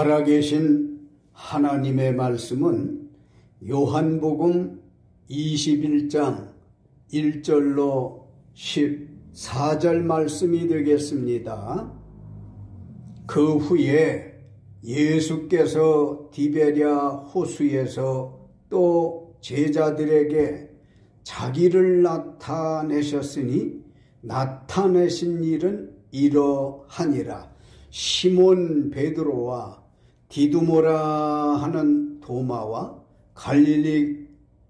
살아계신 하나님의 말씀은 요한복음 21장 1절로 14절 말씀이 되겠습니다. 그 후에 예수께서 디베랴 호수에서 또 제자들에게 자기를 나타내셨으니 나타내신 일은 이러하니라. 시몬 베드로와 디두모라 하는 도마와 갈릴리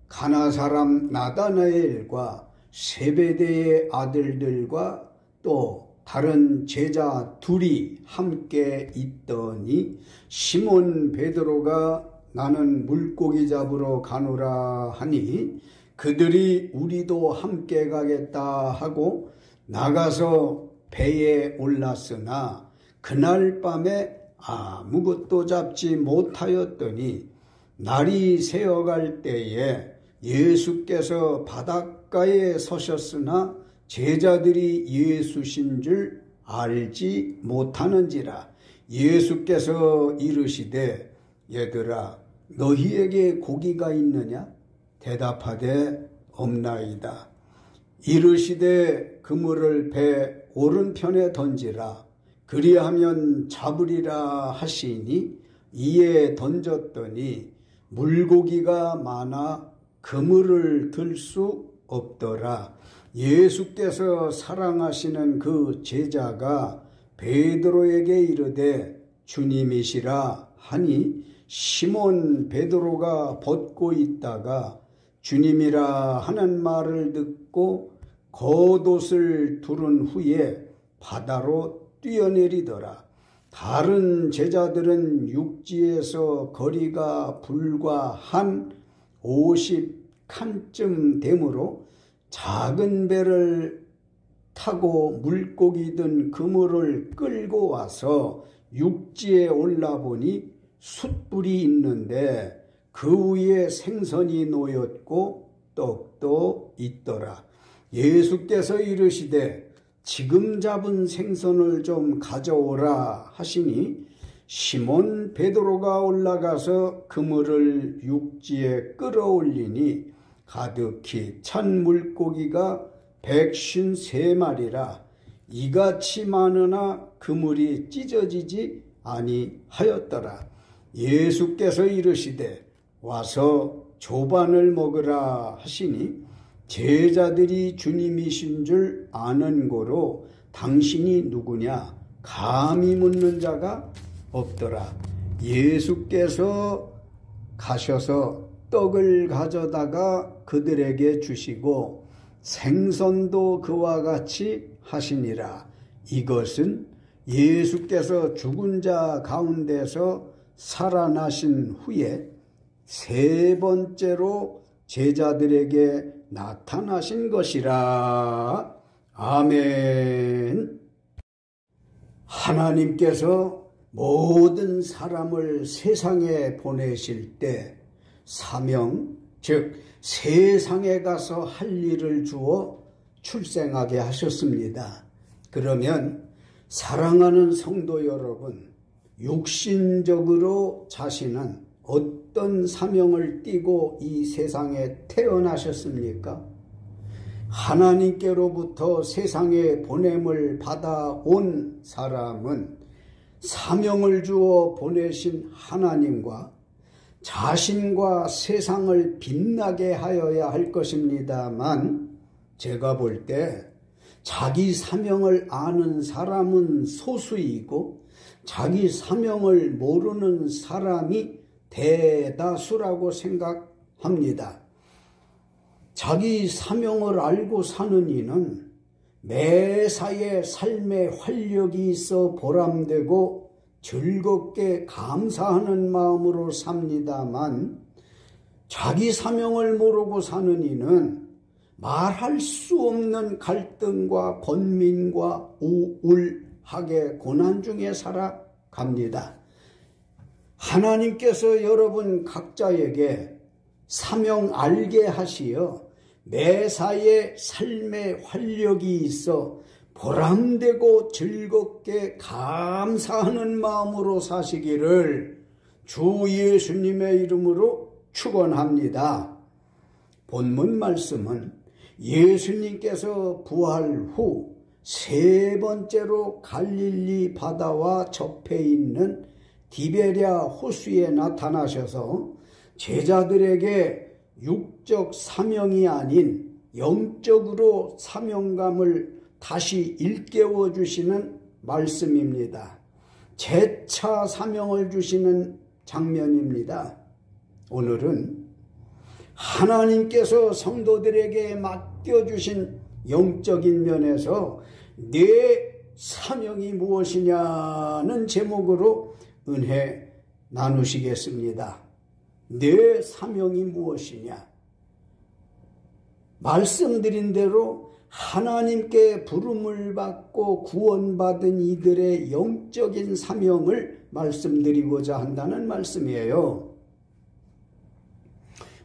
가나 사람 나다나엘과 세베대의 아들들과 또 다른 제자 둘이 함께 있더니 시몬 베드로가 나는 물고기 잡으러 가노라 하니 그들이 우리도 함께 가겠다 하고 나가서 배에 올랐으나 그날 밤에 아무것도 잡지 못하였더니 날이 새어갈 때에 예수께서 바닷가에 서셨으나 제자들이 예수신 줄 알지 못하는지라. 예수께서 이르시되 얘들아 너희에게 고기가 있느냐? 대답하되 없나이다. 이르시되 그물을 배 오른편에 던지라. 그리하면 잡으리라 하시니 이에 던졌더니 물고기가 많아 그물을 들 수 없더라. 예수께서 사랑하시는 그 제자가 베드로에게 이르되 주님이시라 하니 시몬 베드로가 벗고 있다가 주님이라 하는 말을 듣고 겉옷을 두른 후에 바다로 뛰어내리더라. 다른 제자들은 육지에서 거리가 불과 한 50칸쯤 되므로 작은 배를 타고 물고기 든 그물을 끌고 와서 육지에 올라보니 숯불이 있는데 그 위에 생선이 놓였고 떡도 있더라. 예수께서 이르시되 지금 잡은 생선을 좀 가져오라 하시니 시몬 베드로가 올라가서 그물을 육지에 끌어올리니 가득히 찬 물고기가 153마리라. 이같이 많으나 그물이 찢어지지 아니하였더라. 예수께서 이르시되 와서 조반을 먹으라 하시니 제자들이 주님이신 줄 아는 고로 당신이 누구냐 감히 묻는 자가 없더라. 예수께서 가셔서 떡을 가져다가 그들에게 주시고 생선도 그와 같이 하시니라. 이것은 예수께서 죽은 자 가운데서 살아나신 후에 세 번째로 제자들에게 나타나신 것이라. 아멘. 하나님께서 모든 사람을 세상에 보내실 때 사명, 즉 세상에 가서 할 일을 주어 출생하게 하셨습니다. 그러면 사랑하는 성도 여러분, 육신적으로 자신은 어떤 사명을 띠고 이 세상에 태어나셨습니까? 하나님께로부터 세상에 보냄을 받아온 사람은 사명을 주어 보내신 하나님과 자신과 세상을 빛나게 하여야 할 것입니다만 제가 볼 때 자기 사명을 아는 사람은 소수이고 자기 사명을 모르는 사람이 대다수라고 생각합니다. 자기 사명을 알고 사는 이는 매사에 삶의 활력이 있어 보람되고 즐겁게 감사하는 마음으로 삽니다만 자기 사명을 모르고 사는 이는 말할 수 없는 갈등과 번민과 우울하게 고난 중에 살아갑니다. 하나님께서 여러분 각자에게 사명 알게 하시어 매사에 삶의 활력이 있어 보람되고 즐겁게 감사하는 마음으로 사시기를 주 예수님의 이름으로 축원합니다. 본문 말씀은 예수님께서 부활 후 세 번째로 갈릴리 바다와 접해 있는 디베랴 호수에 나타나셔서 제자들에게 육적 사명이 아닌 영적으로 사명감을 다시 일깨워 주시는 말씀입니다. 재차 사명을 주시는 장면입니다. 오늘은 하나님께서 성도들에게 맡겨주신 영적인 면에서 내 사명이 무엇이냐는 제목으로 은혜 나누시겠습니다. 내 사명이 무엇이냐? 말씀드린 대로 하나님께 부름을 받고 구원받은 이들의 영적인 사명을 말씀드리고자 한다는 말씀이에요.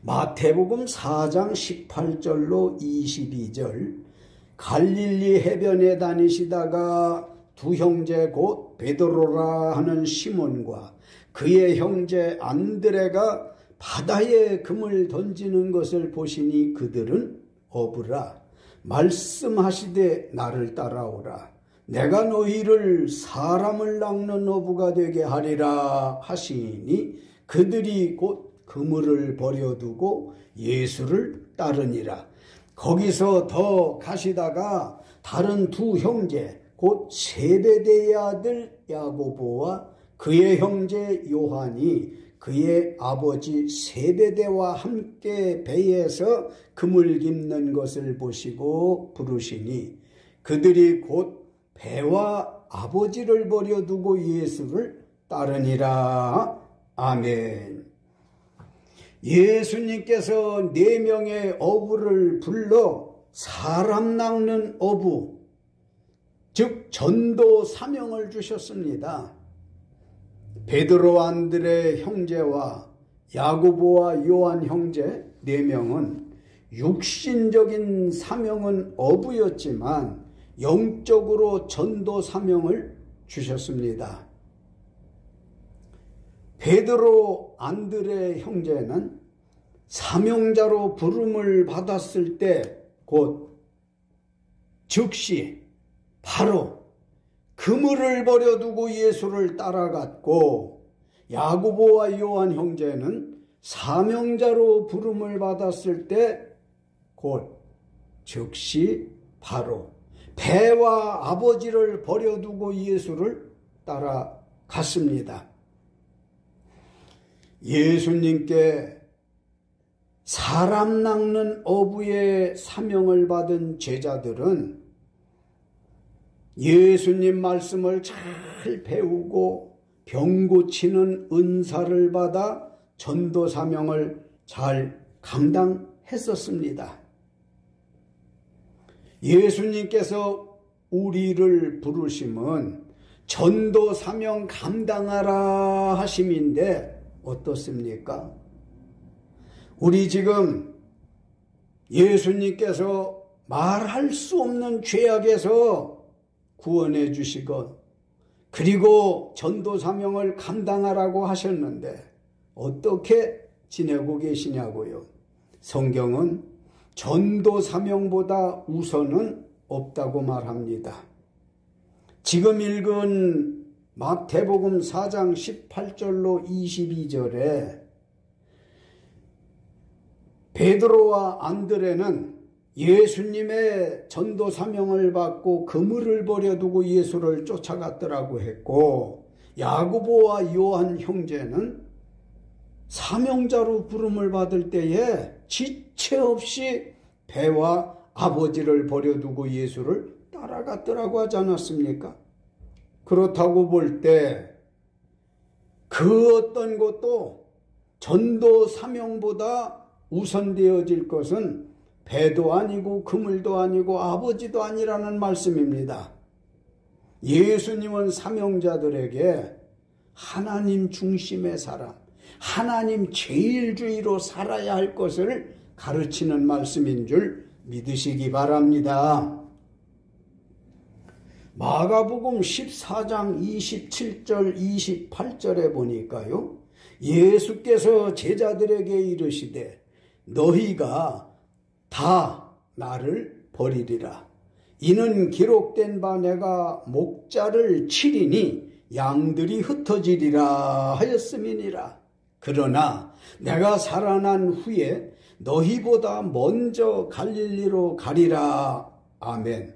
마태복음 4장 18절로 22절, 갈릴리 해변에 다니시다가 두 형제 곧 베드로라 하는 시몬과 그의 형제 안드레가 바다에 금을 던지는 것을 보시니 그들은 어부라. 말씀하시되 나를 따라오라. 내가 너희를 사람을 낚는 어부가 되게 하리라 하시니 그들이 곧 그물을 버려두고 예수를 따르니라. 거기서 더 가시다가 다른 두 형제 곧 세베대의 아들 야고보와 그의 형제 요한이 그의 아버지 세베대와 함께 배에서 그물 깁는 것을 보시고 부르시니 그들이 곧 배와 아버지를 버려두고 예수를 따르니라. 아멘. 예수님께서 4명의 어부를 불러 사람 낚는 어부, 즉 전도 사명을 주셨습니다. 베드로 안드레 형제와 야고보와 요한 형제 4명은 육신적인 사명은 어부였지만 영적으로 전도 사명을 주셨습니다. 베드로 안드레 형제는 사명자로 부름을 받았을 때 곧 즉시 바로 그물을 버려두고 예수를 따라갔고, 야고보와 요한 형제는 사명자로 부름을 받았을 때 곧 즉시 바로 배와 아버지를 버려두고 예수를 따라갔습니다. 예수님께 사람 낚는 어부의 사명을 받은 제자들은 예수님 말씀을 잘 배우고 병 고치는 은사를 받아 전도 사명을 잘 감당했었습니다. 예수님께서 우리를 부르심은 전도 사명 감당하라 하심인데 어떻습니까? 우리 지금 예수님께서 말할 수 없는 죄악에서 구원해 주시고 그리고 전도 사명을 감당하라고 하셨는데 어떻게 지내고 계시냐고요. 성경은 전도 사명보다 우선은 없다고 말합니다. 지금 읽은 마태복음 4장 18절로 22절에 베드로와 안드레는 예수님의 전도 사명을 받고 그물을 버려두고 예수를 쫓아갔더라고 했고, 야고보와 요한 형제는 사명자로 부름을 받을 때에 지체 없이 배와 아버지를 버려두고 예수를 따라갔더라고 하지 않았습니까? 그렇다고 볼 때 그 어떤 것도 전도 사명보다 우선되어질 것은 배도 아니고 그물도 아니고 아버지도 아니라는 말씀입니다. 예수님은 사명자들에게 하나님 중심의 사람, 하나님 제일주의로 살아야 할 것을 가르치는 말씀인 줄 믿으시기 바랍니다. 마가복음 14장 27절 28절에 보니까요, 예수께서 제자들에게 이르시되 너희가 다 나를 버리리라. 이는 기록된 바 내가 목자를 치리니 양들이 흩어지리라 하였음이니라. 그러나 내가 살아난 후에 너희보다 먼저 갈릴리로 가리라. 아멘.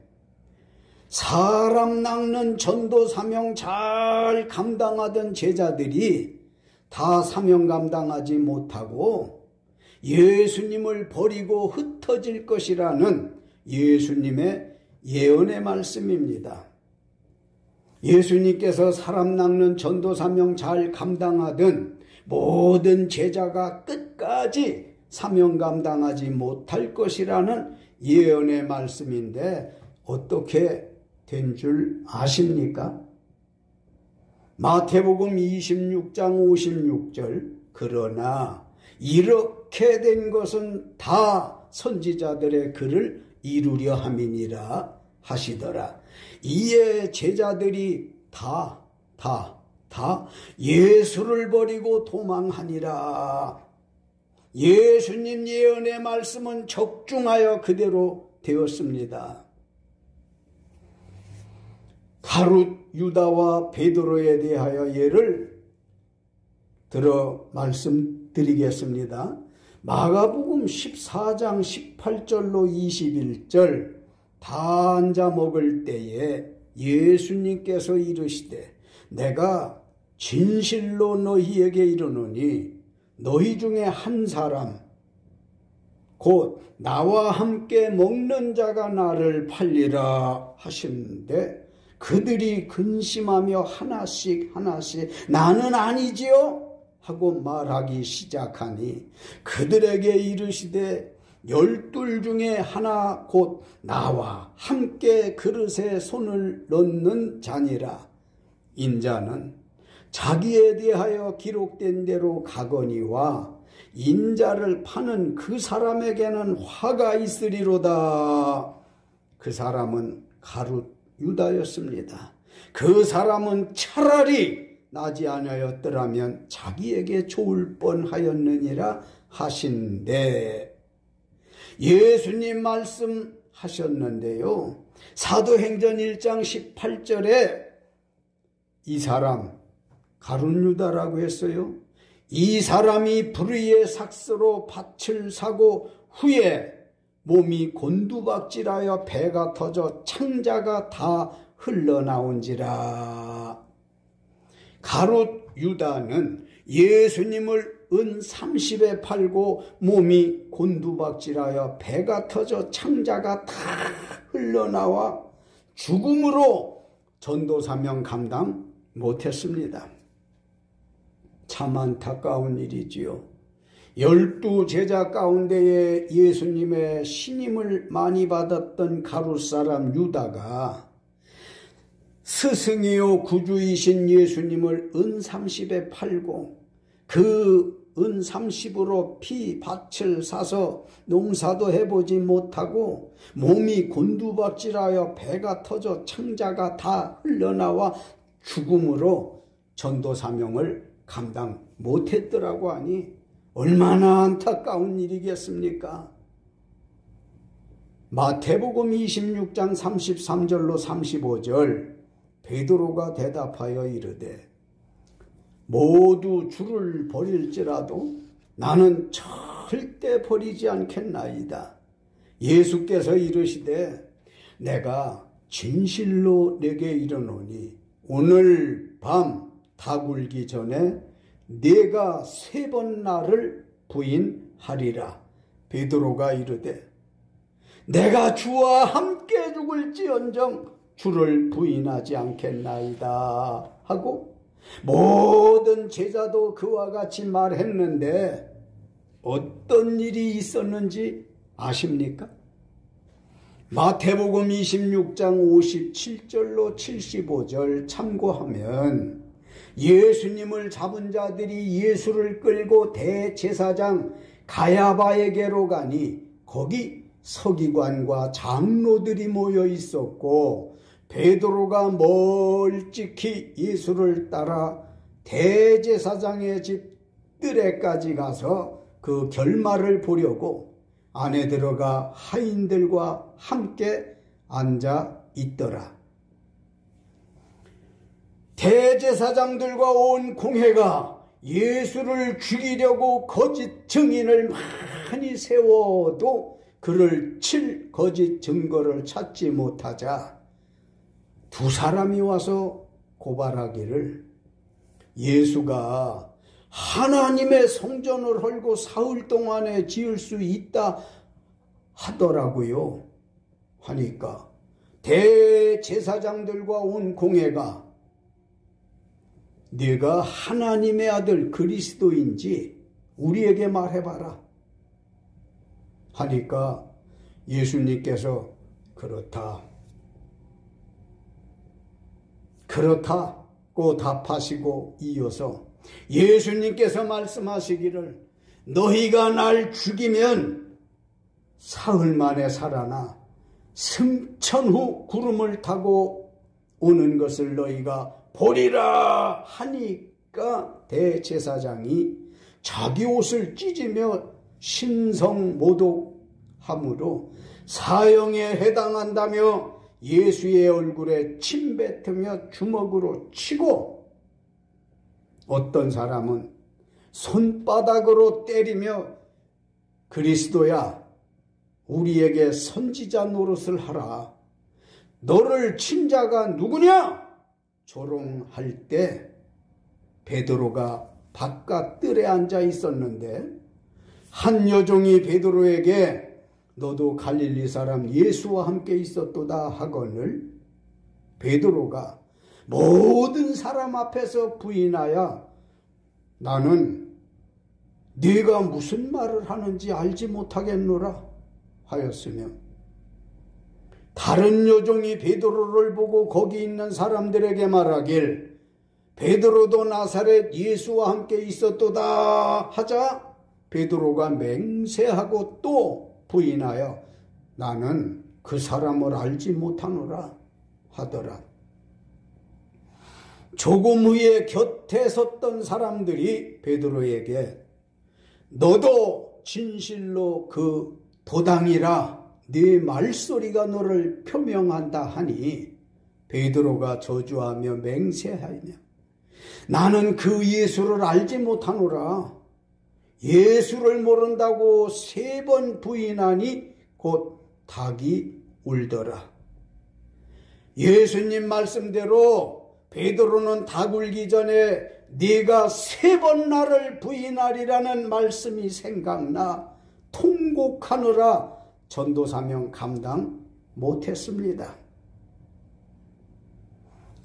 사람 낚는 전도 사명 잘 감당하던 제자들이 다 사명 감당하지 못하고 예수님을 버리고 흩어질 것이라는 예수님의 예언의 말씀입니다. 예수님께서 사람 낚는 전도 사명 잘 감당하던 모든 제자가 끝까지 사명 감당하지 못할 것이라는 예언의 말씀인데 어떻게 된 줄 아십니까? 마태복음 26장 56절 그러나 이렇게 된 것은 다 선지자들의 글을 이루려 함이니라 하시더라. 이에 제자들이 다 예수를 버리고 도망하니라. 예수님 예언의 말씀은 적중하여 그대로 되었습니다. 가룟 유다와 베드로에 대하여 예를 들어 말씀드리겠습니다. 마가복음 14장 18절로 21절 다 앉아 먹을 때에 예수님께서 이르시되 내가 진실로 너희에게 이르노니 너희 중에 한 사람 곧 나와 함께 먹는 자가 나를 팔리라 하시는데 그들이 근심하며 하나씩 나는 아니지요 하고 말하기 시작하니 그들에게 이르시되 12 중에 하나 곧 나와 함께 그릇에 손을 넣는 자니라. 인자는 자기에 대하여 기록된 대로 가거니와 인자를 파는 그 사람에게는 화가 있으리로다. 그 사람은 가룟 유다였습니다. 그 사람은 차라리 나지 아니하였더라면 자기에게 좋을 뻔하였느니라 하신대. 예수님 말씀하셨는데요. 사도행전 1장 18절에 이 사람 가룟 유다라고 했어요. 이 사람이 불의의 삭스로 밭을 사고 후에 몸이 곤두박질하여 배가 터져 창자가 다 흘러나온지라. 가룟 유다는 예수님을 은 30에 팔고 몸이 곤두박질하여 배가 터져 창자가 다 흘러나와 죽음으로 전도사명 감당 못했습니다. 참 안타까운 일이지요. 12 제자 가운데에 예수님의 신임을 많이 받았던 가룟 사람 유다가 스승이요 구주이신 예수님을 은 30에 팔고 그 은 30으로 밭을 사서 농사도 해보지 못하고 몸이 곤두박질하여 배가 터져 창자가 다 흘러나와 죽음으로 전도 사명을 감당 못했더라고 하니 얼마나 안타까운 일이겠습니까? 마태복음 26장 33절로 35절 베드로가 대답하여 이르되 모두 주를 버릴지라도 나는 절대 버리지 않겠나이다. 예수께서 이르시되 내가 진실로 내게 이르노니 오늘 밤 다굴기 전에 네가 3번 나를 부인하리라. 베드로가 이르되 내가 주와 함께 죽을지언정 주를 부인하지 않겠나이다 하고 모든 제자도 그와 같이 말했는데 어떤 일이 있었는지 아십니까? 마태복음 26장 57절로 75절 참고하면 예수님을 잡은 자들이 예수를 끌고 대제사장 가야바에게로 가니 거기 서기관과 장로들이 모여 있었고 베드로가 멀찍이 예수를 따라 대제사장의 집 뜰에까지 가서 그 결말을 보려고 안에 들어가 하인들과 함께 앉아 있더라. 대제사장들과 온 공회가 예수를 죽이려고 거짓 증인을 많이 세워도 그를 칠 거짓 증거를 찾지 못하자 두 사람이 와서 고발하기를 예수가 하나님의 성전을 헐고 사흘 동안에 지을 수 있다 하더라고요. 하니까 대제사장들과 온 공회가 네가 하나님의 아들 그리스도인지 우리에게 말해봐라 하니까 예수님께서 그렇다고 답하시고 이어서 예수님께서 말씀하시기를 너희가 날 죽이면 사흘 만에 살아나 승천 후 구름을 타고 오는 것을 너희가 보리라 하니까 대제사장이 자기 옷을 찢으며 신성모독함으로 사형에 해당한다며 예수의 얼굴에 침 뱉으며 주먹으로 치고 어떤 사람은 손바닥으로 때리며 그리스도야 우리에게 선지자 노릇을 하라. 너를 친 자가 누구냐? 조롱할 때 베드로가 바깥 뜰에 앉아 있었는데 한 여종이 베드로에게 너도 갈릴리 사람 예수와 함께 있었도다 하거늘 베드로가 모든 사람 앞에서 부인하여 나는 네가 무슨 말을 하는지 알지 못하겠노라 하였으며 다른 여종이 베드로를 보고 거기 있는 사람들에게 말하길 베드로도 나사렛 예수와 함께 있었도다 하자 베드로가 맹세하고 또 부인하여 나는 그 사람을 알지 못하노라 하더라. 조금 후에 곁에 섰던 사람들이 베드로에게 너도 진실로 그 도당이라 네 말소리가 너를 표명한다 하니 베드로가 저주하며 맹세하며 나는 그 예수를 알지 못하노라. 예수를 모른다고 3번 부인하니 곧 닭이 울더라. 예수님 말씀대로 베드로는 닭 울기 전에 네가 3번 나를 부인하리라는 말씀이 생각나 통곡하느라 전도사명 감당 못했습니다.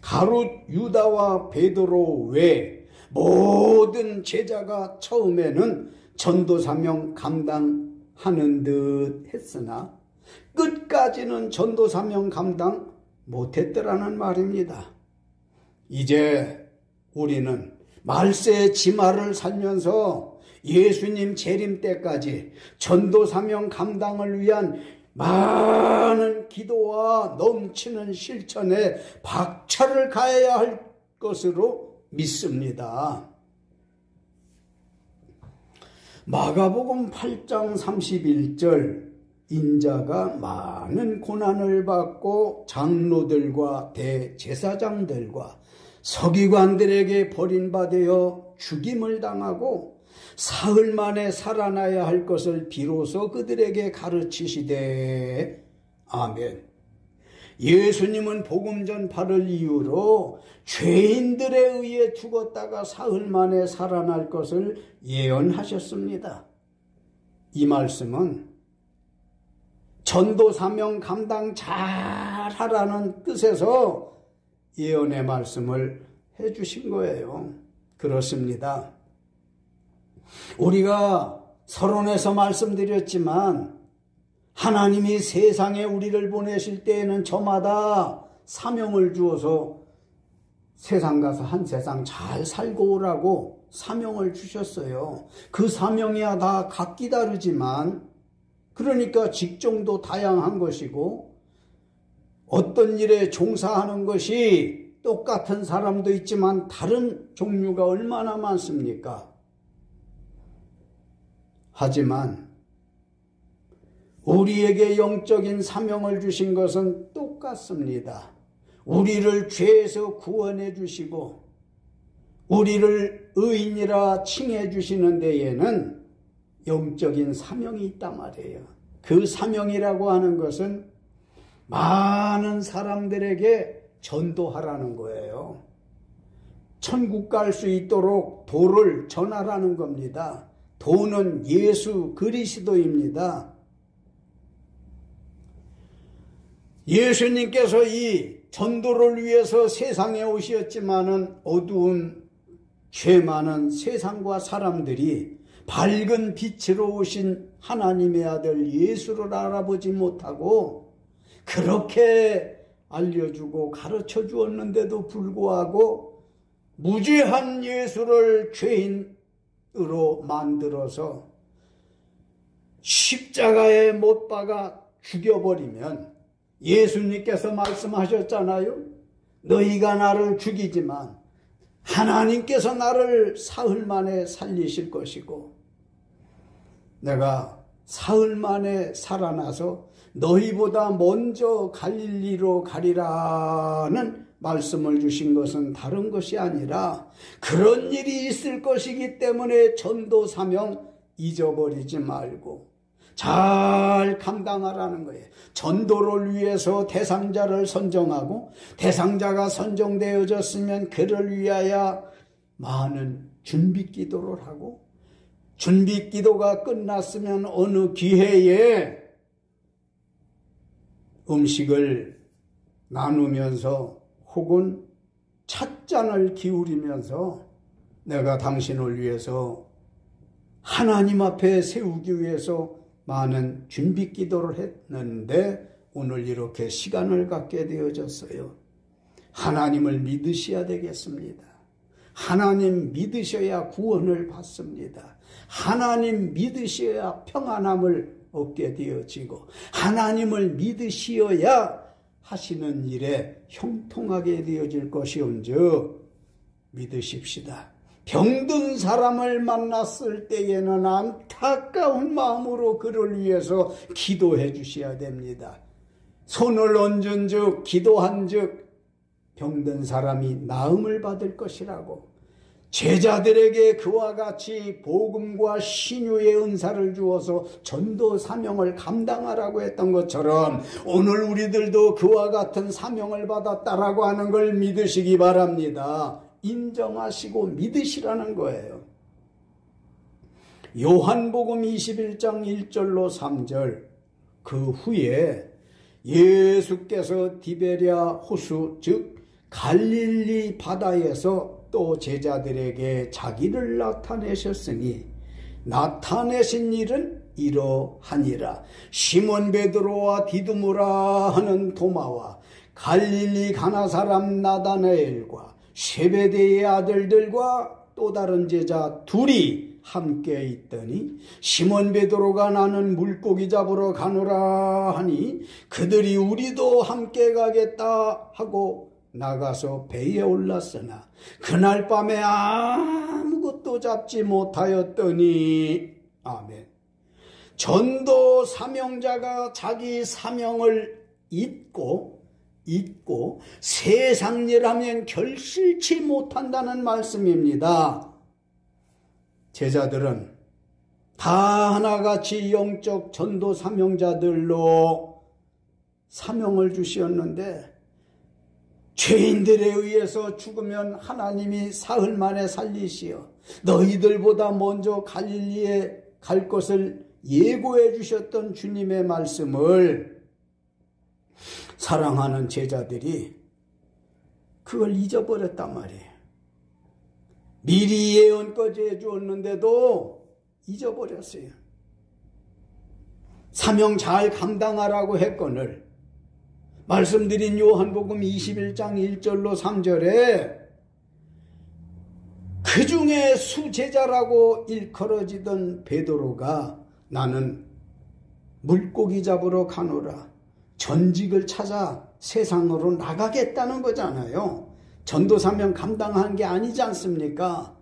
가룟 유다와 베드로 외 모든 제자가 처음에는 전도사명 감당하는 듯 했으나 끝까지는 전도사명 감당 못했더라는 말입니다. 이제 우리는 말세의 지마를 살면서 예수님 재림 때까지 전도사명 감당을 위한 많은 기도와 넘치는 실천에 박차를 가해야 할 것으로 믿습니다. 마가복음 8장 31절 인자가 많은 고난을 받고 장로들과 대제사장들과 서기관들에게 버림받아 죽임을 당하고 사흘 만에 살아나야 할 것을 비로소 그들에게 가르치시되 아멘. 예수님은 복음 전파를 이유로 죄인들에 의해 죽었다가 사흘 만에 살아날 것을 예언하셨습니다. 이 말씀은 전도 사명 감당 잘하라는 뜻에서 예언의 말씀을 해주신 거예요. 그렇습니다. 우리가 서론에서 말씀드렸지만 하나님이 세상에 우리를 보내실 때에는 저마다 사명을 주어서 세상 가서 한 세상 잘 살고 오라고 사명을 주셨어요. 그 사명이야 다 각기 다르지만 그러니까 직종도 다양한 것이고 어떤 일에 종사하는 것이 똑같은 사람도 있지만 다른 종류가 얼마나 많습니까? 하지만 우리에게 영적인 사명을 주신 것은 똑같습니다. 우리를 죄에서 구원해 주시고 우리를 의인이라 칭해 주시는 데에는 영적인 사명이 있단 말이에요. 그 사명이라고 하는 것은 많은 사람들에게 전도하라는 거예요. 천국 갈 수 있도록 도를 전하라는 겁니다. 도는 예수 그리스도입니다. 예수님께서 이 전도를 위해서 세상에 오셨지만은 어두운 죄 많은 세상과 사람들이 밝은 빛으로 오신 하나님의 아들 예수를 알아보지 못하고 그렇게 알려주고 가르쳐 주었는데도 불구하고 무죄한 예수를 죄인으로 만들어서 십자가에 못 박아 죽여버리면 예수님께서 말씀하셨잖아요. 너희가 나를 죽이지만 하나님께서 나를 사흘 만에 살리실 것이고 내가 사흘 만에 살아나서 너희보다 먼저 갈릴리로 가리라는 말씀을 주신 것은 다른 것이 아니라 그런 일이 있을 것이기 때문에 전도 사명 잊어버리지 말고 잘 감당하라는 거예요. 전도를 위해서 대상자를 선정하고 대상자가 선정되어졌으면 그를 위하여 많은 준비 기도를 하고 준비 기도가 끝났으면 어느 기회에 음식을 나누면서 혹은 찻잔을 기울이면서 내가 당신을 위해서 하나님 앞에 세우기 위해서 많은 준비 기도를 했는데 오늘 이렇게 시간을 갖게 되어졌어요. 하나님을 믿으셔야 되겠습니다. 하나님 믿으셔야 구원을 받습니다. 하나님 믿으셔야 평안함을 얻게 되어지고 하나님을 믿으시어야 하시는 일에 형통하게 되어질 것이온즉 믿으십시다. 병든 사람을 만났을 때에는 안타까운 마음으로 그를 위해서 기도해 주셔야 됩니다. 손을 얹은 즉 기도한 즉 병든 사람이 나음을 받을 것이라고 제자들에게 그와 같이 복음과 신유의 은사를 주어서 전도 사명을 감당하라고 했던 것처럼 오늘 우리들도 그와 같은 사명을 받았다라고 하는 걸 믿으시기 바랍니다. 인정하시고 믿으시라는 거예요. 요한복음 21장 1절로 3절 그 후에 예수께서 디베랴 호수 즉 갈릴리 바다에서 또 제자들에게 자기를 나타내셨으니 나타내신 일은 이러하니라. 시몬 베드로와 디두무라 하는 도마와 갈릴리 가나 사람 나다나엘과 세베대의 아들들과 또 다른 제자 둘이 함께 있더니 시몬 베드로가 나는 물고기 잡으러 가노라 하니 그들이 우리도 함께 가겠다 하고 나가서 배에 올랐으나 그날 밤에 아무것도 잡지 못하였더니 아멘. 전도 사명자가 자기 사명을 잊고 세상 일하면 결실치 못한다는 말씀입니다. 제자들은 다 하나같이 영적 전도 사명자들로 사명을 주시었는데 죄인들에 의해서 죽으면 하나님이 사흘 만에 살리시어 너희들보다 먼저 갈릴리에 갈 것을 예고해 주셨던 주님의 말씀을 사랑하는 제자들이 그걸 잊어버렸단 말이에요. 미리 예언까지 해주었는데도 잊어버렸어요. 사명 잘 감당하라고 했거늘 말씀드린 요한복음 21장 1절로 3절에 그 중에 수제자라고 일컬어지던 베드로가 나는 물고기 잡으러 가노라 전직을 찾아 세상으로 나가겠다는 거잖아요. 전도사명 감당한 게 아니지 않습니까?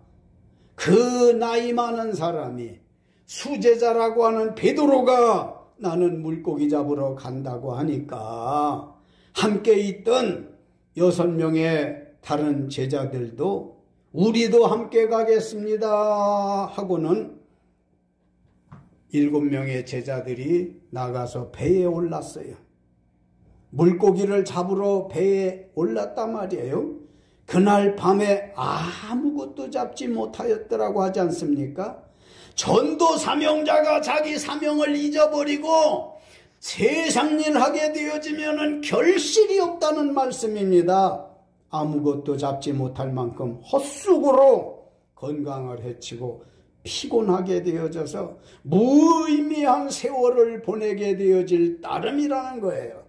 그 나이 많은 사람이 수제자라고 하는 베드로가 나는 물고기 잡으러 간다고 하니까 함께 있던 6명의 다른 제자들도 우리도 함께 가겠습니다 하고는 7명의 제자들이 나가서 배에 올랐어요. 물고기를 잡으러 배에 올랐단 말이에요. 그날 밤에 아무것도 잡지 못하였더라고 하지 않습니까? 전도 사명자가 자기 사명을 잊어버리고 세상 일 하게 되어지면 결실이 없다는 말씀입니다. 아무것도 잡지 못할 만큼 헛수고로 건강을 해치고 피곤하게 되어져서 무의미한 세월을 보내게 되어질 따름이라는 거예요.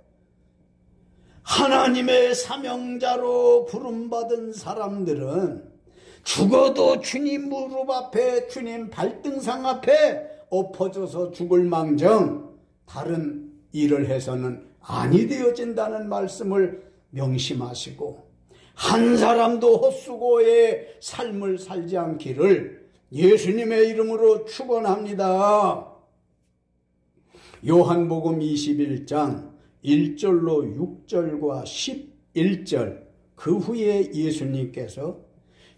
하나님의 사명자로 부름받은 사람들은 죽어도 주님 무릎 앞에, 주님 발등상 앞에 엎어져서 죽을 망정 다른 일을 해서는 아니 되어진다는 말씀을 명심하시고 한 사람도 헛수고의 삶을 살지 않기를 예수님의 이름으로 축원합니다. 요한복음 21장 1절로 6절과 11절 그 후에 예수님께서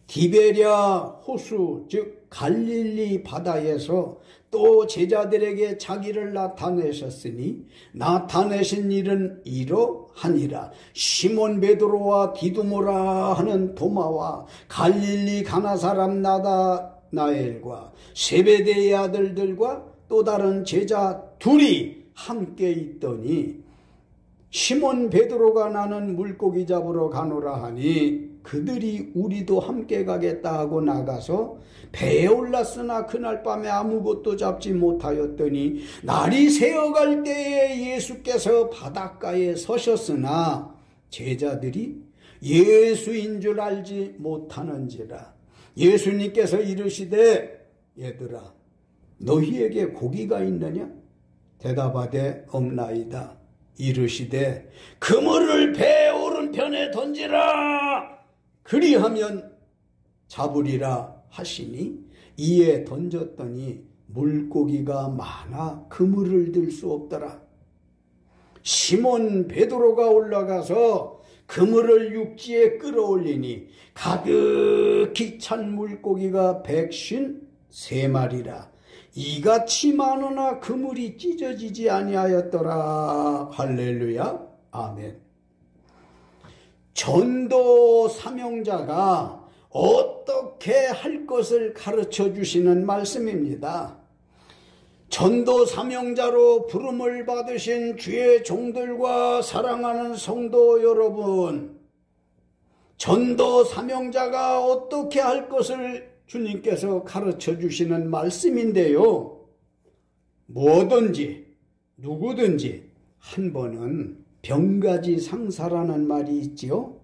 디베랴 호수 즉 갈릴리 바다에서 또 제자들에게 자기를 나타내셨으니 나타내신 일은 이러하니라. 시몬 베드로와 디두모라 하는 도마와 갈릴리 가나 사람 나다나엘과 세베대의 아들들과 또 다른 제자 둘이 함께 있더니 시몬 베드로가 나는 물고기 잡으러 가노라 하니 그들이 우리도 함께 가겠다 하고 나가서 배에 올랐으나 그날 밤에 아무것도 잡지 못하였더니 날이 새어갈 때에 예수께서 바닷가에 서셨으나 제자들이 예수인 줄 알지 못하는지라. 예수님께서 이르시되 얘들아 너희에게 고기가 있느냐? 대답하되 없나이다. 이르시되 그물을 배 오른편에 던지라. 그리하면 잡으리라 하시니 이에 던졌더니 물고기가 많아 그물을 들 수 없더라. 시몬 베드로가 올라가서 그물을 육지에 끌어올리니 가득히 찬 물고기가 153마리라. 이같이 많으나 그물이 찢어지지 아니하였더라. 할렐루야. 아멘. 전도 사명자가 어떻게 할 것을 가르쳐 주시는 말씀입니다. 전도 사명자로 부름을 받으신 주의 종들과 사랑하는 성도 여러분, 전도 사명자가 어떻게 할 것을 주님께서 가르쳐 주시는 말씀인데요. 뭐든지 누구든지 한 번은 병가지상사라는 말이 있지요.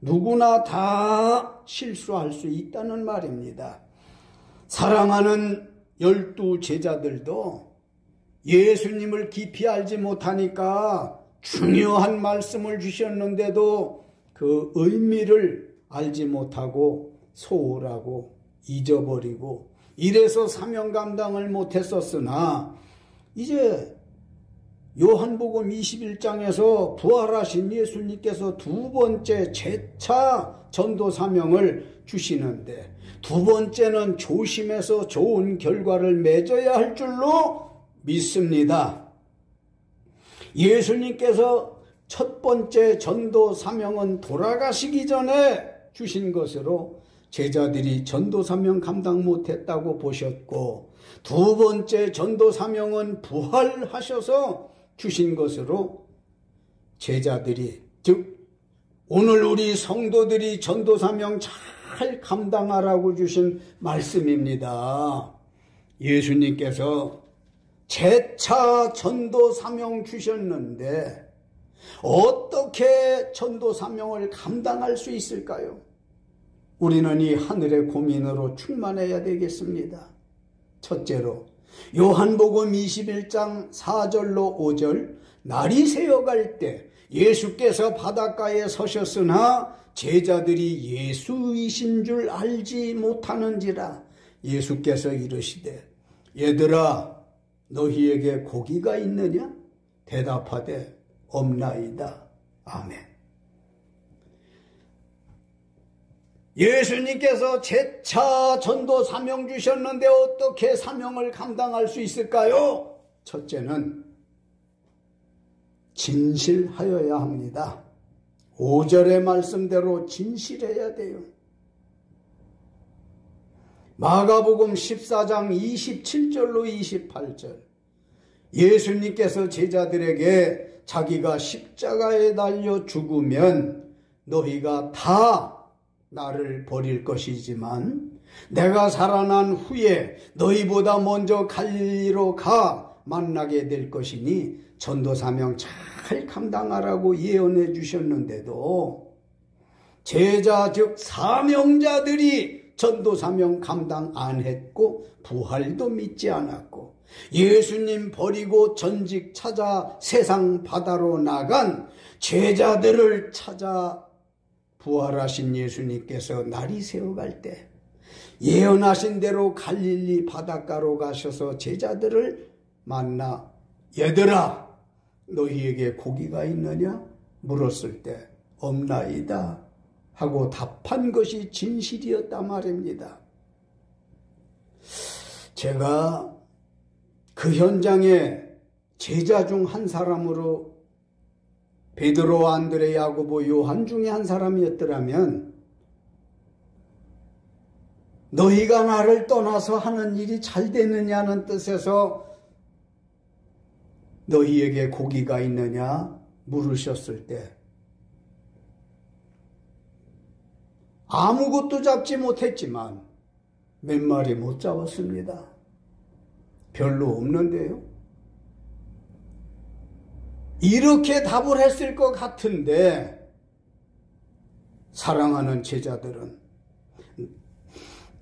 누구나 다 실수할 수 있다는 말입니다. 사랑하는 12 제자들도 예수님을 깊이 알지 못하니까 중요한 말씀을 주셨는데도 그 의미를 알지 못하고 소홀하고 잊어버리고 이래서 사명 감당을 못했었으나 이제 요한복음 21장에서 부활하신 예수님께서 두 번째 재차 전도 사명을 주시는데 두 번째는 조심해서 좋은 결과를 맺어야 할 줄로 믿습니다. 예수님께서 첫 번째 전도 사명은 돌아가시기 전에 주신 것으로 제자들이 전도 사명 감당 못했다고 보셨고 두 번째 전도 사명은 부활하셔서 주신 것으로 제자들이 즉 오늘 우리 성도들이 전도 사명 잘 감당하라고 주신 말씀입니다. 예수님께서 재차 전도 사명 주셨는데 어떻게 전도 사명을 감당할 수 있을까요? 우리는 이 하늘의 고민으로 충만해야 되겠습니다. 첫째로 요한복음 21장 4절로 5절 날이 새어갈 때 예수께서 바닷가에 서셨으나 제자들이 예수이신 줄 알지 못하는지라. 예수께서 이르시되 얘들아 너희에게 고기가 있느냐? 대답하되 없나이다. 아멘. 예수님께서 재차 전도 사명 주셨는데 어떻게 사명을 감당할 수 있을까요? 첫째는 진실하여야 합니다. 5절의 말씀대로 진실해야 돼요. 마가복음 14장 27절로 28절. 예수님께서 제자들에게 자기가 십자가에 달려 죽으면 너희가 다 나를 버릴 것이지만 내가 살아난 후에 너희보다 먼저 갈릴리로 가 만나게 될 것이니 전도사명 잘 감당하라고 예언해 주셨는데도 제자 즉 사명자들이 전도사명 감당 안 했고 부활도 믿지 않았고 예수님 버리고 전직 찾아 세상 바다로 나간 제자들을 찾아 부활하신 예수님께서 날이 새어갈 때 예언하신 대로 갈릴리 바닷가로 가셔서 제자들을 만나 얘들아 너희에게 고기가 있느냐? 물었을 때 없나이다 하고 답한 것이 진실이었다 말입니다. 제가 그 현장에 제자 중 한 사람으로 베드로, 안드레, 야고보, 요한 중에 한 사람이었더라면 너희가 나를 떠나서 하는 일이 잘 되느냐는 뜻에서 너희에게 고기가 있느냐 물으셨을 때 아무것도 잡지 못했지만 몇 마리 못 잡았습니다. 별로 없는데요. 이렇게 답을 했을 것 같은데 사랑하는 제자들은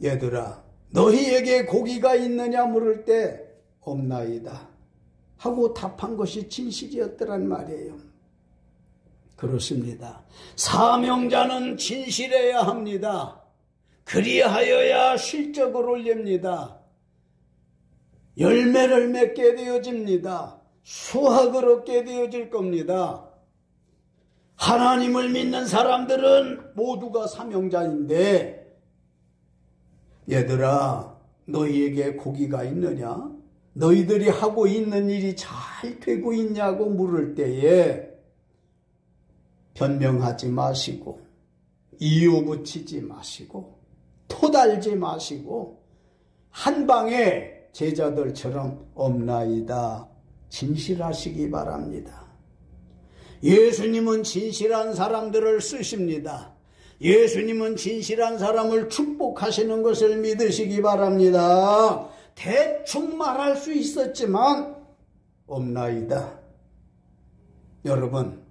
얘들아 너희에게 고기가 있느냐 물을 때 없나이다 하고 답한 것이 진실이었더란 말이에요. 그렇습니다. 사명자는 진실해야 합니다. 그리하여야 실적을 올립니다. 열매를 맺게 되어집니다. 수확을 얻게 되어질 겁니다. 하나님을 믿는 사람들은 모두가 사명자인데 얘들아 너희에게 고기가 있느냐? 너희들이 하고 있는 일이 잘 되고 있냐고 물을 때에 변명하지 마시고 이유 붙이지 마시고 토달지 마시고 한 방에 제자들처럼 없나이다 진실하시기 바랍니다. 예수님은 진실한 사람들을 쓰십니다. 예수님은 진실한 사람을 축복하시는 것을 믿으시기 바랍니다. 대충 말할 수 있었지만 없나이다. 여러분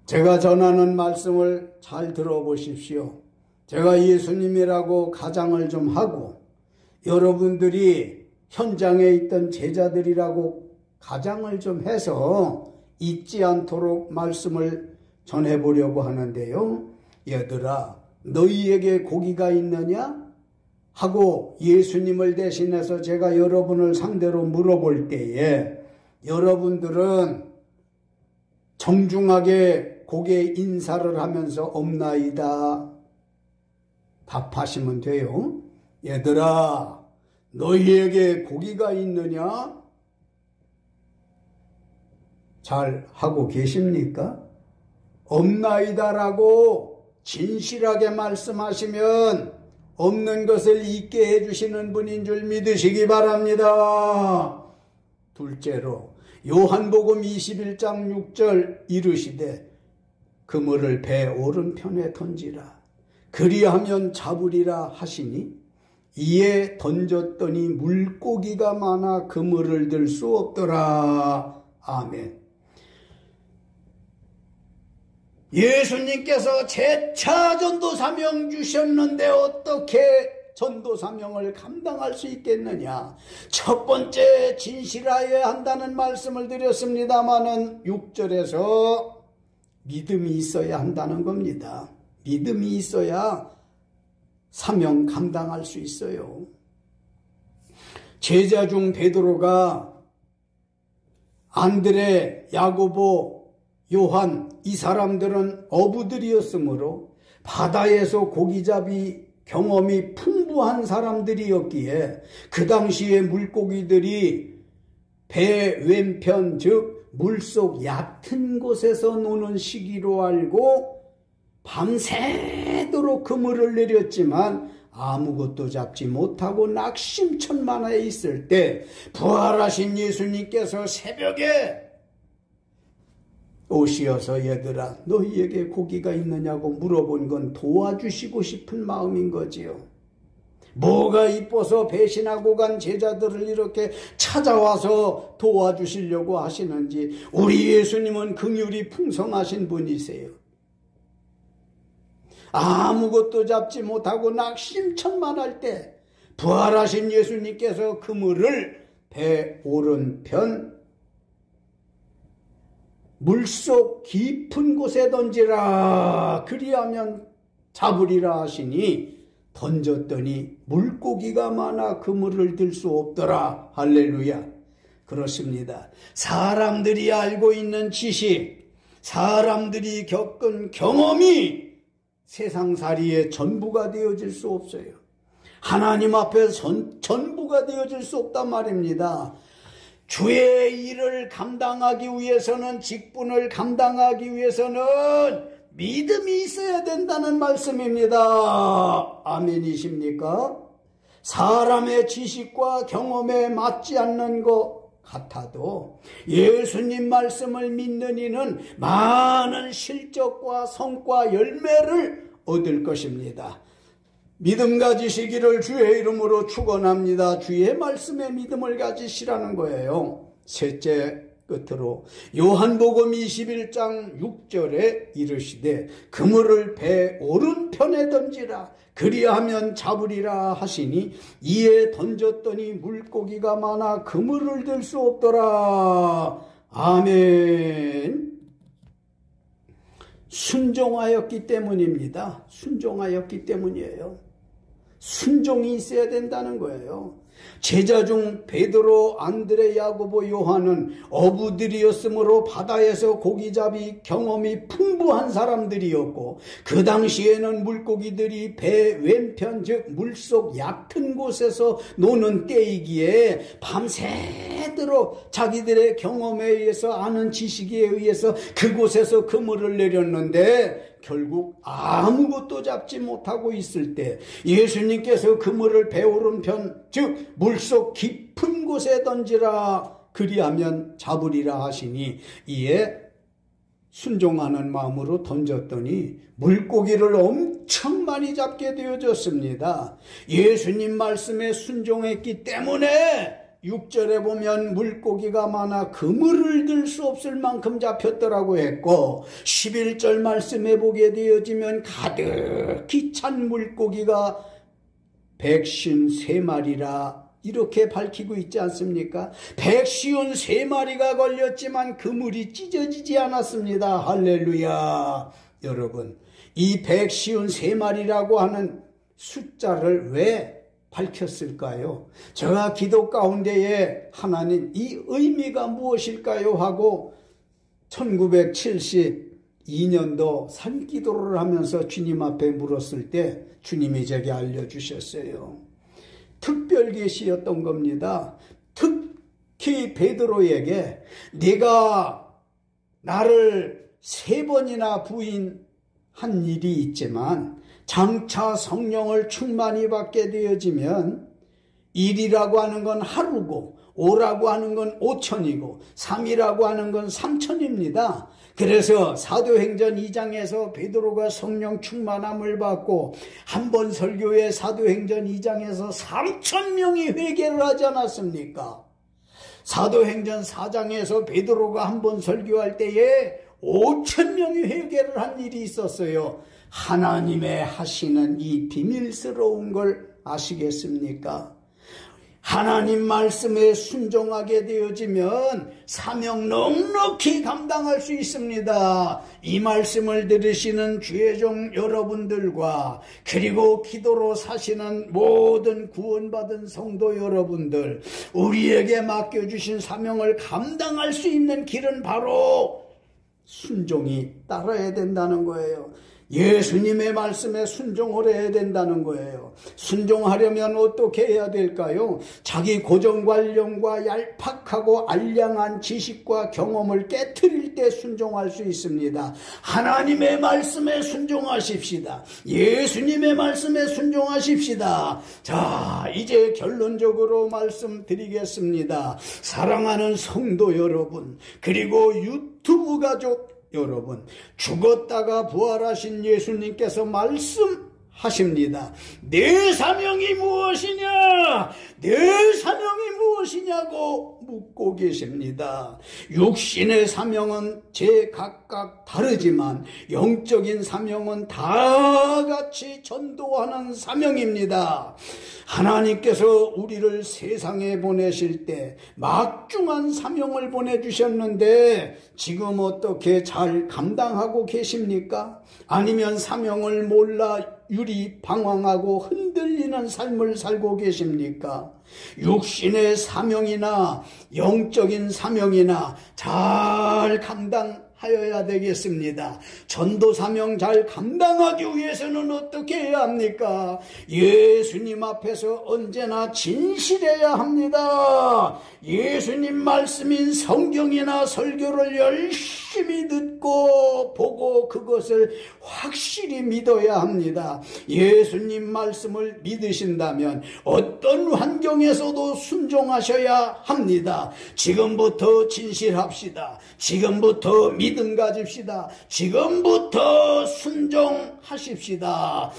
제가 전하는 말씀을 잘 들어보십시오. 제가 예수님이라고 가장을 좀 하고 여러분들이 현장에 있던 제자들이라고 가장을 좀 해서 잊지 않도록 말씀을 전해보려고 하는데요. 얘들아 너희에게 고기가 있느냐? 하고 예수님을 대신해서 제가 여러분을 상대로 물어볼 때에 여러분들은 정중하게 고개 인사를 하면서 없나이다 답하시면 돼요. 얘들아 너희에게 고기가 있느냐? 잘 하고 계십니까? 없나이다라고 진실하게 말씀하시면 없는 것을 있게 해주시는 분인 줄 믿으시기 바랍니다. 둘째로 요한복음 21장 6절 이르시되 그물을 배 오른편에 던지라 그리하면 잡으리라 하시니 이에 던졌더니 물고기가 많아 그물을 들 수 없더라. 아멘. 예수님께서 재차 전도 사명 주셨는데 어떻게 전도 사명을 감당할 수 있겠느냐? 첫 번째 진실하여야 한다는 말씀을 드렸습니다마는 6절에서 믿음이 있어야 한다는 겁니다. 믿음이 있어야 사명 감당할 수 있어요. 제자 중 베드로가 안드레, 야고보, 요한 이 사람들은 어부들이었으므로 바다에서 고기잡이 경험이 풍부한 사람들이었기에 그 당시에 물고기들이 배 왼편 즉 물속 얕은 곳에서 노는 시기로 알고 밤새도록 그물을 내렸지만 아무것도 잡지 못하고 낙심천만에 있을 때 부활하신 예수님께서 새벽에 오시어서 얘들아 너희에게 고기가 있느냐고 물어본 건 도와주시고 싶은 마음인 거지요. 뭐가 이뻐서 배신하고 간 제자들을 이렇게 찾아와서 도와주시려고 하시는지. 우리 예수님은 긍휼이 풍성하신 분이세요. 아무것도 잡지 못하고 낙심천만할 때 부활하신 예수님께서 그물을 배 오른편 물속 깊은 곳에 던지라 그리하면 잡으리라 하시니 던졌더니 물고기가 많아 그물을 들 수 없더라. 할렐루야. 그렇습니다. 사람들이 알고 있는 지식, 사람들이 겪은 경험이 세상살이의 전부가 되어질 수 없어요. 하나님 앞에 전부가 되어질 수 없단 말입니다. 주의 일을 감당하기 위해서는, 직분을 감당하기 위해서는 믿음이 있어야 된다는 말씀입니다. 아멘이십니까? 사람의 지식과 경험에 맞지 않는 것 같아도 예수님 말씀을 믿는 이는 많은 실적과 성과 열매를 얻을 것입니다. 믿음 가지시기를 주의 이름으로 축원합니다. 주의 말씀에 믿음을 가지시라는 거예요. 셋째, 끝으로 요한복음 21장 6절에 이르시되 그물을 배 오른편에 던지라 그리하면 잡으리라 하시니 이에 던졌더니 물고기가 많아 그물을 들 수 없더라. 아멘. 순종하였기 때문입니다. 순종하였기 때문이에요. 순종이 있어야 된다는 거예요. 제자 중 베드로, 안드레, 야고보, 요한은 어부들이었으므로 바다에서 고기잡이 경험이 풍부한 사람들이었고 그 당시에는 물고기들이 배 왼편 즉 물속 얕은 곳에서 노는 때이기에 밤새도록 자기들의 경험에 의해서 아는 지식에 의해서 그곳에서 그물을 내렸는데 결국 아무것도 잡지 못하고 있을 때 예수님께서 그물을 배 오른편 즉 물속 깊은 곳에 던지라 그리하면 잡으리라 하시니 이에 순종하는 마음으로 던졌더니 물고기를 엄청 많이 잡게 되어졌습니다. 예수님 말씀에 순종했기 때문에 6절에 보면 물고기가 많아 그물을 들 수 없을 만큼 잡혔더라고 했고 11절 말씀해 보게 되어지면 가득히 찬 물고기가 153마리라 이렇게 밝히고 있지 않습니까? 153마리가 걸렸지만 그물이 찢어지지 않았습니다. 할렐루야. 여러분, 이 153마리라고 하는 숫자를 왜 밝혔을까요? 저가 기도 가운데에 하나님 이 의미가 무엇일까요? 하고 1972년도 산기도를 하면서 주님 앞에 물었을 때 주님이 제게 알려주셨어요. 특별 계시였던 겁니다. 특히 베드로에게 네가 나를 3번이나 부인한 일이 있지만 장차 성령을 충만히 받게 되어지면 1이라고 하는 건 하루고 5라고 하는 건 5천이고 3이라고 하는 건 3천입니다. 그래서 사도행전 2장에서 베드로가 성령 충만함을 받고 한 번 설교에 사도행전 2장에서 3,000명이 회개를 하지 않았습니까? 사도행전 4장에서 베드로가 한 번 설교할 때에 5,000명이 회개를 한 일이 있었어요. 하나님의 하시는 이 비밀스러운 걸 아시겠습니까? 하나님 말씀에 순종하게 되어지면 사명 넉넉히 감당할 수 있습니다. 이 말씀을 들으시는 주의 종 여러분들과 그리고 기도로 사시는 모든 구원받은 성도 여러분들, 우리에게 맡겨주신 사명을 감당할 수 있는 길은 바로 순종이 따라야 된다는 거예요. 예수님의 말씀에 순종을 해야 된다는 거예요. 순종하려면 어떻게 해야 될까요? 자기 고정관념과 얄팍하고 알량한 지식과 경험을 깨트릴 때 순종할 수 있습니다. 하나님의 말씀에 순종하십시다. 예수님의 말씀에 순종하십시다. 자, 이제 결론적으로 말씀드리겠습니다. 사랑하는 성도 여러분, 그리고 유튜브 가족 여러분, 죽었다가 부활하신 예수님께서 말씀하십니다. 내 사명이 무엇이냐? 내 사명이 무엇이냐고 묻고 계십니다. 육신의 사명은 제각각 다르지만 영적인 사명은 다 같이 전도하는 사명입니다. 하나님께서 우리를 세상에 보내실 때 막중한 사명을 보내주셨는데 지금 어떻게 잘 감당하고 계십니까? 아니면 사명을 몰라 유리방황하고 흔들리는 삶을 살고 계십니까? 육신의 사명이나 영적인 사명이나 잘 감당하여야 되겠습니다. 전도 사명 잘 감당하기 위해서는 어떻게 해야 합니까? 예수님 앞에서 언제나 진실해야 합니다. 예수님 말씀인 성경이나 설교를 열심히 듣고 보고 그것을 확실히 믿어야 합니다. 예수님 말씀을 믿으신다면 어떤 환경에서도 순종하셔야 합니다. 지금부터 진실합시다. 지금부터 믿음 가집시다. 지금부터 순종하십시다.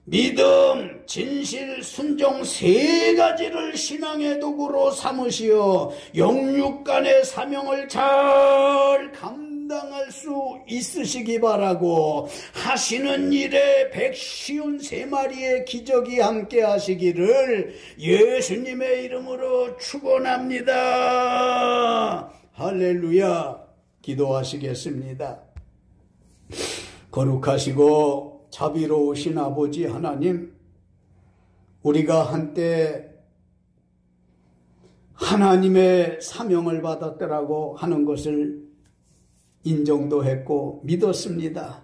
믿음, 진실, 순종 세 가지를 신앙의 도구로 삼으시어 영육간의 사명을 잘 감당할 수 있으시기 바라고, 하시는 일에 153마리의 기적이 함께 하시기를 예수님의 이름으로 축원합니다. 할렐루야. 기도하시겠습니다. 거룩하시고 자비로우신 아버지 하나님, 우리가 한때 하나님의 사명을 받았더라고 하는 것을 인정도 했고 믿었습니다.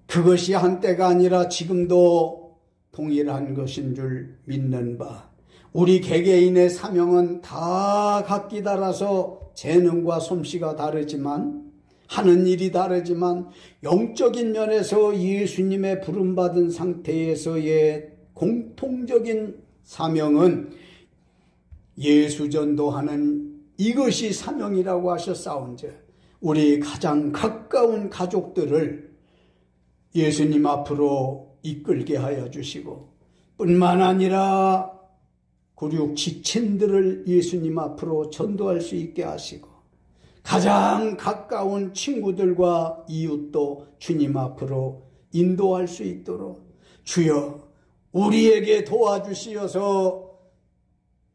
그것이 한때가 아니라 지금도 동일한 것인 줄 믿는 바, 우리 개개인의 사명은 다 각기 달아서 재능과 솜씨가 다르지만, 하는 일이 다르지만 영적인 면에서 예수님의 부름받은 상태에서의 공통적인 사명은 예수 전도하는 이것이 사명이라고 하셨사온즉 우리 가장 가까운 가족들을 예수님 앞으로 이끌게 하여 주시고, 뿐만 아니라 굴욕 지친들을 예수님 앞으로 전도할 수 있게 하시고, 가장 가까운 친구들과 이웃도 주님 앞으로 인도할 수 있도록 주여 우리에게 도와주시어서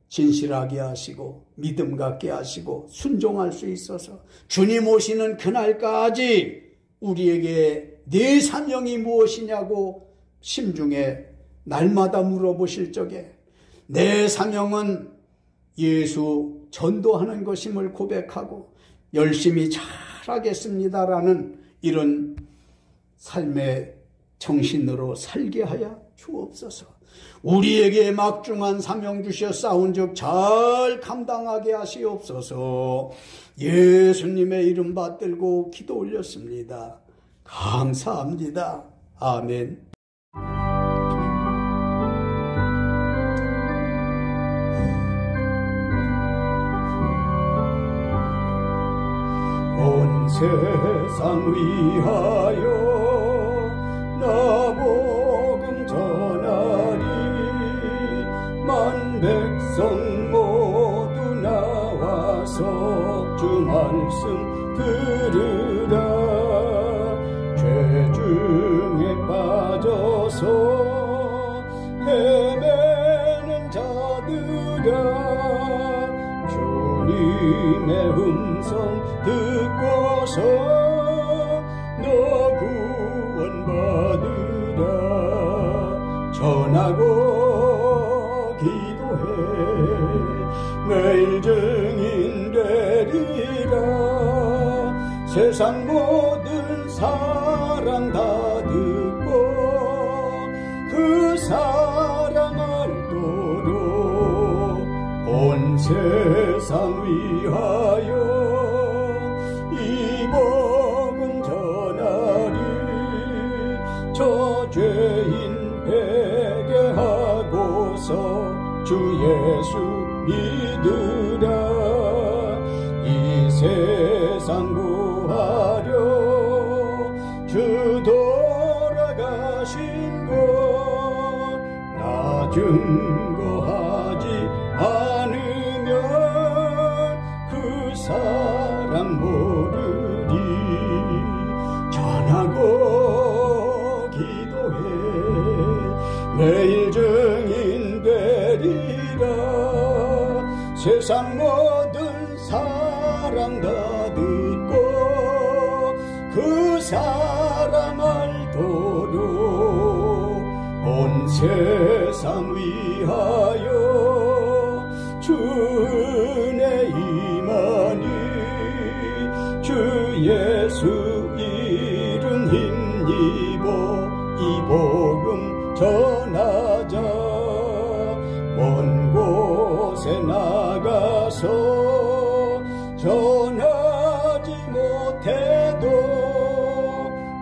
진실하게 하시고 믿음 갖게 하시고 순종할 수 있어서 주님 오시는 그날까지 우리에게 내 사명이 무엇이냐고 심중에 날마다 물어보실 적에 내 사명은 예수 전도하는 것임을 고백하고 열심히 잘하겠습니다라는 이런 삶의 정신으로 살게 하여 주옵소서. 우리에게 막중한 사명 주셨사온즉 잘 감당하게 하시옵소서. 예수님의 이름 받들고 기도 올렸습니다. 감사합니다. 아멘. 온 세상 위하여 나 복음 전하리. 만 백성 모두 나와서 주 말씀 들으라. 죄 중에 빠져서 헤매 나가서 너 구원받으라 전하고 기도해 매일 증인 되리라 세상 모든 사람 다 듣고 그 사랑 알도록 온 세상 위하여 이 복음 전하리 저 죄인 회개하고서 주 예수 믿으라 이 세상 구하려 주 돌아가신 것 나 증거하지 않으면 그 사람 모르리 전하고 기도해 매일 증인 되리라 세상 모든 사람 다 듣고 그 사람 알도록 온 세상 위하여 주 은혜 임하니 주 예수 이름 힘입어 이 복음 전하자 먼 곳에 나가서 전하지 못해도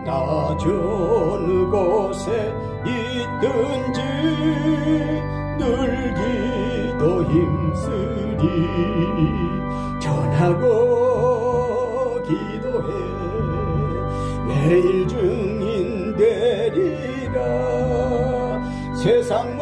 낮은 곳에 있든지 늘 기도 힘쓰리 전하고 기도해 매일 증인 되리라 세상